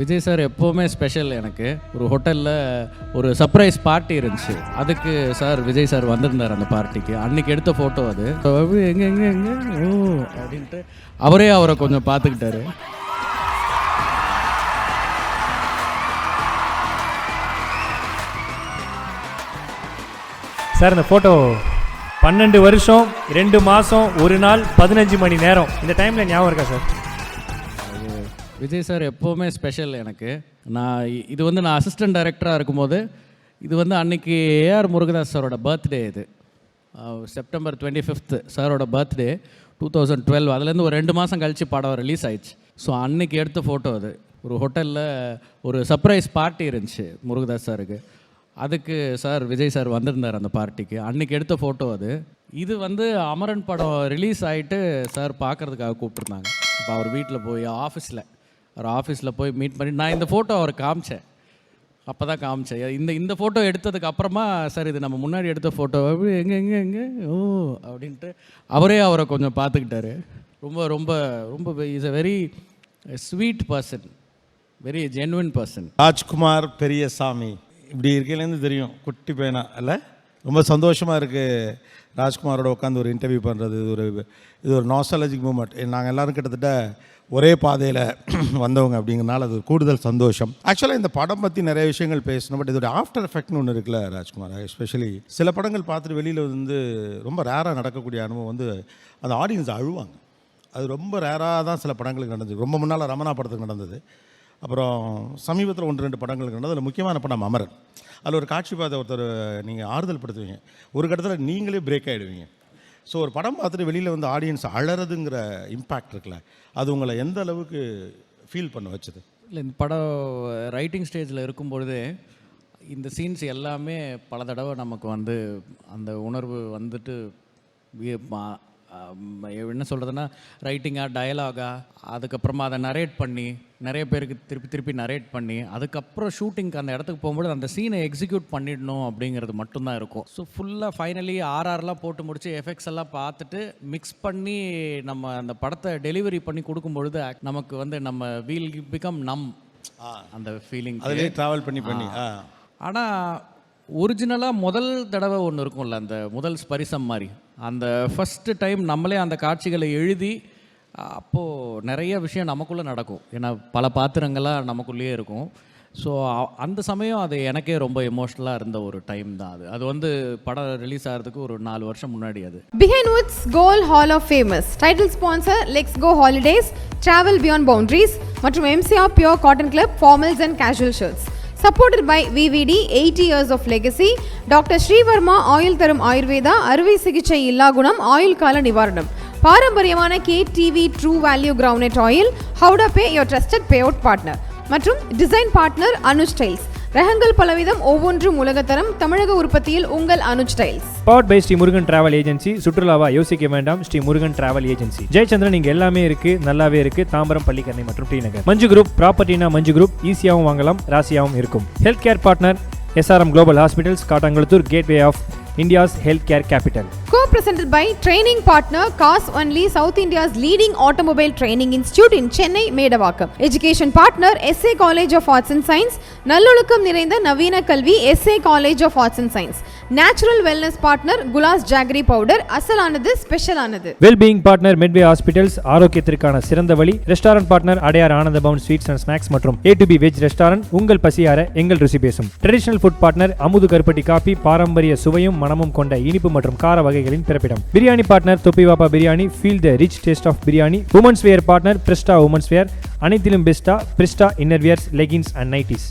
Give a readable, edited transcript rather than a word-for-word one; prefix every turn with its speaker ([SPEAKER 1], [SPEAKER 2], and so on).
[SPEAKER 1] Vijay sir எப்போவுமே special. எனக்கு ஒரு ஹோட்டலில் ஒரு சர்ப்ரைஸ் பார்ட்டி இருந்துச்சு. அதுக்கு சார் விஜய் சார் வந்திருந்தார் அந்த பார்ட்டிக்கு. அன்னைக்கு எடுத்த ஃபோட்டோ அது. எங்கே எங்கே எங்கே ஓ அப்படின்ட்டு அவரை கொஞ்சம் பார்த்துக்கிட்டாரு.
[SPEAKER 2] சார் இந்த ஃபோட்டோ 12 வருஷம் 2 மாதம் 1 நாள் 15 மணி நேரம் இந்த டைமில் ஞாபகம் இருக்கா சார்?
[SPEAKER 1] விஜய் சார் எப்போவுமே ஸ்பெஷல். எனக்கு நான் அசிஸ்டன்ட் டைரக்டராக இருக்கும்போது இது அன்னைக்கு ஏஆர் முருகதாஸ் சாரோட பர்த்டே. இது செப்டம்பர் 25 சாரோட பர்த்டே 2012. அதுலேருந்து ஒரு 2 மாதம் கழித்து படம் ரிலீஸ் ஆயிடுச்சு. ஸோ அன்னைக்கு எடுத்த ஃபோட்டோ அது. ஒரு ஹோட்டலில் ஒரு சர்ப்ரைஸ் பார்ட்டி இருந்துச்சு முருகதாஸ் சாருக்கு. அதுக்கு சார் விஜய் சார் வந்திருந்தார் அந்த பார்ட்டிக்கு. அன்னைக்கு எடுத்த ஃபோட்டோ அது. இது அமரன் படம் ரிலீஸ் ஆகிட்டு சார் பார்க்குறதுக்காக கூப்பிட்ருந்தாங்க. இப்போ அவர் வீட்டில் போய் ஆஃபீஸில் போய் மீட் பண்ணி நான் இந்த ஃபோட்டோ அவர் காமிச்சேன். அப்போ தான் காமிச்சேன். இந்த ஃபோட்டோ எடுத்ததுக்கு அப்புறமா சார் இது நம்ம முன்னாடி எடுத்த ஃபோட்டோ எங்கே எங்கே எங்கே ஓ அப்படின்ட்டு அவரை கொஞ்சம் பார்த்துக்கிட்டாரு. ரொம்ப ரொம்ப ரொம்ப is a very sweet person, very genuine person.
[SPEAKER 3] Rajkumar Periyasamy இப்படி இருக்கையிலேருந்து தெரியும், குட்டி பையனா இல்லை. ரொம்ப சந்தோஷமாக இருக்குது ராஜ்குமாரோட உட்காந்து ஒரு இன்டர்வியூ பண்ணுறது. இது ஒரு நாஸ்டாலஜிக் மூமெண்ட். நாங்கள் எல்லோரும் கிட்டத்தட்ட ஒரே பாதையில் வந்தவங்க அப்படிங்கிறனால அது கூடுதல் சந்தோஷம். ஆக்சுவலாக இந்த படம் பற்றி நிறைய விஷயங்கள் பேசணும். பட் இதோட ஆஃப்டர் எஃபெக்ட்னு ஒன்று இருக்குல்ல ராஜ்குமார். எஸ்பெஷலி சில படங்கள் பார்த்துட்டு வெளியில் ரொம்ப ரேராக நடக்கக்கூடிய அனுபவம் அந்த ஆடியன்ஸ் அழுவாங்க. அது ரொம்ப ரேராக தான் சில படங்களுக்கு நடந்தது. ரொம்ப முன்னால் ரமணா படத்துக்கு நடந்தது. அப்புறம் சமீபத்தில் 1-2 படங்களுக்கு நடந்தது. அதில் முக்கியமான படம் அமரன். அதில் ஒரு காட்சி பார்த்த ஒருத்தர் நீங்கள் ஆறுதல் படுத்துவீங்க, ஒரு கட்டத்தில் நீங்களே பிரேக் ஆகிடுவீங்க. ஸோ ஒரு படம் பார்த்துட்டு வெளியில் ஆடியன்ஸ் அழறதுங்கிற இம்பேக்ட் இருக்குல்ல, அது உங்களை எந்த அளவுக்கு ஃபீல் பண்ண வச்சது?
[SPEAKER 1] இல்லை, இந்த படம் ரைட்டிங் ஸ்டேஜில் இருக்கும்பொழுதே இந்த சீன்ஸ் எல்லாமே பல தடவை நமக்கு அந்த உணர்வு என்ன சொல்கிறதுன்னா ரைட்டிங்காக டயலாகாக அதுக்கப்புறமா அதை நரேட் பண்ணி நிறைய பேருக்கு திருப்பி நரேட் பண்ணி அதுக்கப்புறம் ஷூட்டிங்க்கு அந்த இடத்துக்கு போகும்போது அந்த சீனை எக்ஸிக்யூட் பண்ணிடணும் அப்படிங்கிறது மட்டும்தான் இருக்கும். ஸோ ஃபுல்லாக ஃபைனலி ஆர்ஆர்லாம் போட்டு முடிச்சு எஃபெக்ட்ஸ் எல்லாம் பார்த்துட்டு மிக்ஸ் பண்ணி நம்ம அந்த படத்தை டெலிவரி பண்ணி கொடுக்கும்பொழுது நமக்கு நம்ம வீல் பிகம் அந்த ஃபீலிங்
[SPEAKER 3] அதிலே ட்ராவல் பண்ணி
[SPEAKER 1] ஆனால் ஒரிஜினலாக முதல் தடவை ஒன்று இருக்கும்ல, அந்த முதல் ஸ்பரிசம் மாதிரி, அந்த ஃபஸ்ட்டு டைம் நம்மளே அந்த காட்சிகளை எழுதி அப்போது நிறைய விஷயம் நமக்குள்ளே நடக்கும். ஏன்னா பல பாத்திரங்களாக நமக்குள்ளேயே இருக்கும். ஸோ அந்த சமயம் அது எனக்கே ரொம்ப எமோஷ்னலாக இருந்த ஒரு டைம் தான் அது படம் ரிலீஸ் ஆகிறதுக்கு ஒரு 4 வருஷம் முன்னாடி. அது
[SPEAKER 4] Behind Woods Gold Hall of Famous title sponsor Let's Go Holidays, Travel Beyond Boundaries மற்றும் MCR Pure Cotton Club Formals and Casual Shirts. Supported by VVD 80 years of legacy, Dr. Srivarma Oil தரும் ஆயுர்வேதா, அறுவை சிகிச்சை இல்லா குணம், ஆயுள் கால நிவாரணம், பாரம்பரியமான KTV True Value Groundnut Oil, Howda Pay your trusted payout partner மற்றும் டிசைன் பார்ட்னர் அனுஜ் டைல்ஸ். ரகங்கள் பலவிதம், ஒவ்வொன்றும் உலகத்தரம். தமிழக உற்பத்தியில் உங்கள் Anuj tiles.
[SPEAKER 2] Powered by Sri Murugan travel agency. சுற்றுலாவா யோசிக்க வேண்டாம், ஸ்ரீ முருகன் டிராவல் ஏஜென்சி. ஜெயச்சந்திரன் இங்க எல்லாமே இருக்கு, நல்லாவே இருக்கு. தாம்பரம், பள்ளிக்கரணை மற்றும் டி நகர். மஞ்சு குரூப் ப்ராப்பர்ட்டினா மஞ்சு குரூப், ஈஸியாகவும் வாங்கலாம், ராசியாகவும் இருக்கும். Health care partner SRM global hospitals, Kattankulathur, gateway of India's healthcare capital.
[SPEAKER 4] Co-presented by training partner Cars Only, South India's leading automobile training institute in Chennai, Medavakkam. Education partner SA College of Arts and Science, நல்லொழுக்கம் நிறைந்த நவீன கல்வி SA College of Arts and Science. Natural wellness partner Gulas Jaggery powder, அசலானது ஸ்பெஷலானது.
[SPEAKER 2] Well-being partner Medway Hospitals, ஆரோக்கியத்திற்கான சிறந்த வழி. Restaurant partner Adyar Ananda Pawan sweets and snacks மற்றும் A to B veg restaurant, உங்கள் பசியார எங்கள் ருசி பேசும். Traditional food partner அமுது கருப்பட்டி காபி, பாரம்பரிய சுவையும் மனமும் கொண்ட இனிப்பு மற்றும் கார வகைகளின் பிறப்பிடம். Biryani partner Thoppi Vappa biryani, feel the rich taste of biryani. Women's wear partner Prista women's wear, அனைத்திலும் பெஸ்டா Prista inner wears, leggings and nighties.